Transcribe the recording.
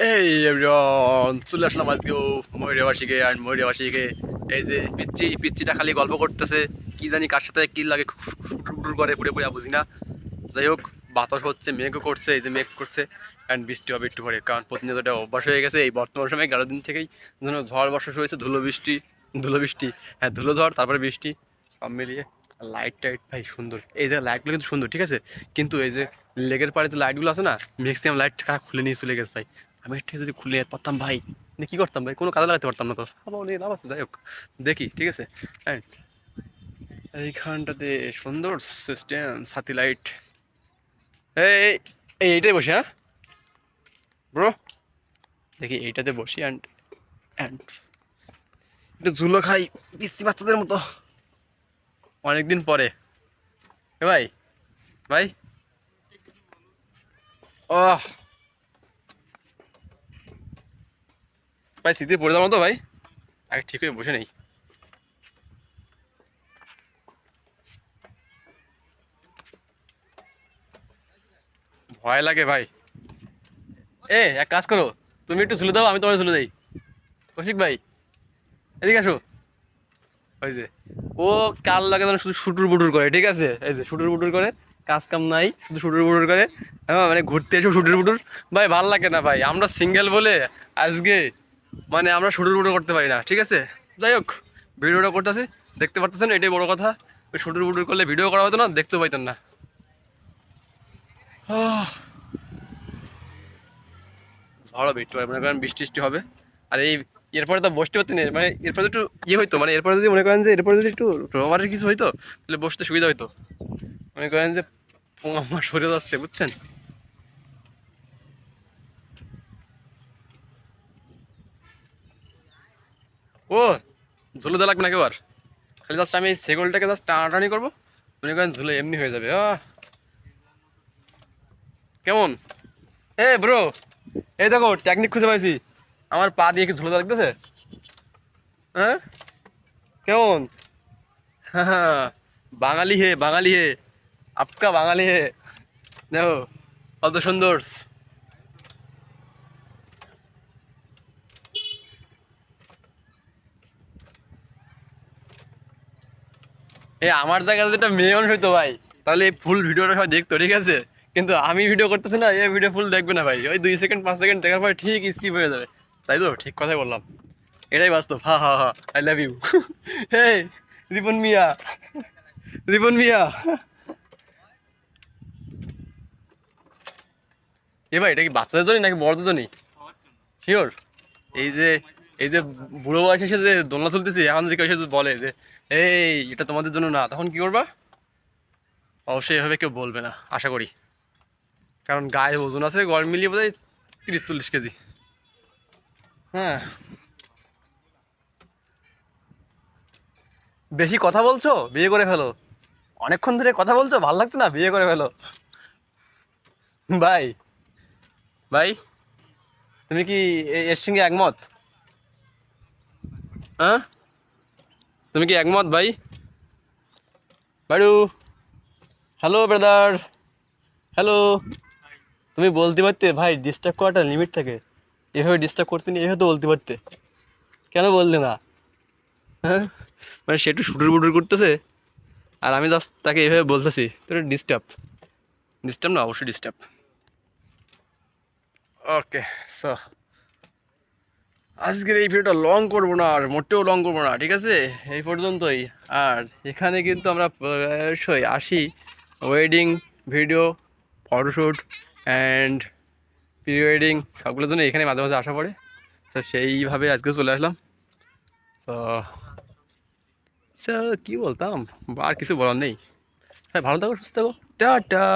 এই এভরিওয়ান চলে আসলাম আজকেও ময়ূরবাসীকে আর ময়ূরবাসীকে। এই যে পিচ্চিটা খালি গল্প করতেছে, কি জানি কার সাথে কি লাগে, শুটুর করে পুড়ে পুড়ে বুঝি না। যাই হোক, বাতাস হচ্ছে, মেঘও করছে, এই যে মেঘ করছে অ্যান্ড বৃষ্টি হবে একটু পরে, কারণ প্রতিনিয়ত এটা অভ্যাস হয়ে গেছে এই বর্তমান সময়ে 11 দিন থেকেই। যেন ঝড় বর্ষা হয়েছে, ধুলো বৃষ্টি, হ্যাঁ ধুলো ঝড় তারপরে বৃষ্টি সব মিলিয়ে। লাইট টাইট ভাই সুন্দর, এই যে লাইটগুলো কিন্তু সুন্দর, ঠিক আছে, কিন্তু এই যে লেগের পাড়ে যে লাইটগুলো আছে না, ম্যাক্সিমাম লাইট খুলে নিয়ে চলে গেছে ভাই। আমি একটা যদি খুলে পারতাম ভাই, কি করতাম ভাই, কোনো কাজে লাগাতে পারতাম না তো, আবার নিয়ে লাভ আছে। যাই হোক দেখি, ঠিক আছে। অ্যান্ড এইখানটাতে সুন্দর সিস্টেম, সাথী লাইট। এই এইটাই বসি, হ্যাঁ ব্রো, দেখি এইটাতে বসি অ্যান্ড অ্যান্ড একটু ঝুলো খাই পিসি বাচ্চাদের মতো অনেকদিন পরে। এ ভাই, ভাই, ও ভাই, স্মৃতি পড়ে যাওয়ার মতো ভাই, আগে ঠিক হয়ে বসে নেই। ভয় লাগে ভাই। এক কাজ করো, তুমি একটু ঝুলে দাও, আমি তোমার ঝুলে দেই। কৌশিক ভাই, এদিকে আসো। ওই যে ও কাল লাগে যেন শুধু শুটুর বুটুর করে, ঠিক আছে, এই যে শুটুর বুটুর করে, কাজ কাম নাই, শুধু শুটুর বুটুর করে। হ্যাঁ মানে ঘুরতে এসে শুটুর বুটুর, ভাই ভাল লাগে না ভাই, আমরা সিঙ্গেল বলে আজকে মানে আমরা শুটুর বুটুর করতে পারি না, ঠিক আছে। যাই হোক, ভিডিওটা করতেছি, দেখতে পারতেছেন, এটাই বড় কথা। ওই শুটুর বুটুর করলে ভিডিও করা হতো না, দেখতেও পাইতেন না। আহ, ঝড় হবে একটু, মনে করেন বৃষ্টি টিষ্টি হবে। আর এই এরপরে তো বসতে পারতেন, মানে এরপরে একটু ইয়ে হইতো, মানে এরপরে যদি মনে করেন যে এরপরে যদি একটু রবারের কিছু হইতো, তাহলে বসতে সুবিধা হইতো। মনে করেন যে আমার সরে যাচ্ছে, বুঝছেন। ও ঝুলে দেওয়া লাগবে না কেউ আর, খালি জাস্ট আমি এই সেগলটাকে জাস্ট টানাটানি করবো, মনে করেন ঝুলে এমনি হয়ে যাবে। কেমন, ব্রো, এই দেখো টেকনিক খুঁজে পাইছি, আমার পা দিয়ে কি ঝুলে দেওয়া লাগতেছে, হ্যাঁ কেমন। হ্যাঁ হ্যাঁ, বাঙালি হে, বাঙালি হে, আপকা বাঙালি হে, দেখো কত সুন্দর। আমার জায়গায় যদি একটা মেয়ে মানুষ হইতো ভাই, তাহলে এই ফুল ভিডিওটা সবাই দেখতো, ঠিক আছে, কিন্তু আমি ভিডিও করতেছি না, এই ভিডিও ফুল দেখবে না ভাই, ওই 2 সেকেন্ড 5 সেকেন্ড দেখার পরে ঠিক স্কিপ হয়ে যাবে। তাই তো, ঠিক কথাই বললাম, এটাই বাস্তব। হা হা হা, আই লাভ ইউ। হে রিপন মিয়া, রিপন মিয়া। ভাই এটা কি বাচ্চাদের জন্য নাকি বড়দের জন্য, শিওর? এই যে এই যে বুড়ো বয়সে এসে যে দোলনা চলতেছি, এখন যদি কেউ এসে যদি বলে যে এটা তোমাদের জন্য না, তখন কি করবা? অবশ্যই এভাবে কেউ বলবে না আশা করি, কারণ গায়ে ওজন আছে গড় মিলিয়ে বোধ হয় 30-40 কেজি। হ্যাঁ, বেশি কথা বলছো, বিয়ে করে ফেলো। অনেকক্ষণ ধরে কথা বলছো, ভালো লাগছে না, বিয়ে করে ফেলো। ভাই, ভাই, তুমি কি এর সঙ্গে একমত? হ্যাঁ, তুমি কি একমত ভাই? বাড়ু, হ্যালো ব্রাদার, হ্যালো। তুমি বলতে পারতে ভাই, ডিস্টার্ব করাটা লিমিট থাকে, এভাবে ডিস্টার্ব করতে নিয়ে এভাবে তো বলতে পারতে, কেন বললে না? হ্যাঁ, মানে সে একটু শুটুর বুটুর করতেছে, আর আমি জাস্ট তাকে এভাবে বলতেছি, তো এটা ডিস্টার্ব, ডিস্টার্ব না, অবশ্যই ডিস্টার্ব। ওকে, সো আজকের এই ভিডিওটা লং করবো না, আর মোটেও লং করবো না, ঠিক আছে, এই পর্যন্তই। আর এখানে কিন্তু আমরা প্রায়শই আসি wedding video, photoshoot and pre wedding, সবগুলোর জন্য এখানে মাঝে মাঝে আসা পড়ে। তো সেইভাবে আজকে চলে আসলাম। তো কী বলতাম, আর কিছু বলার নেই। ভাই ভালো থাকো, সুস্থ থাকো, টাটা।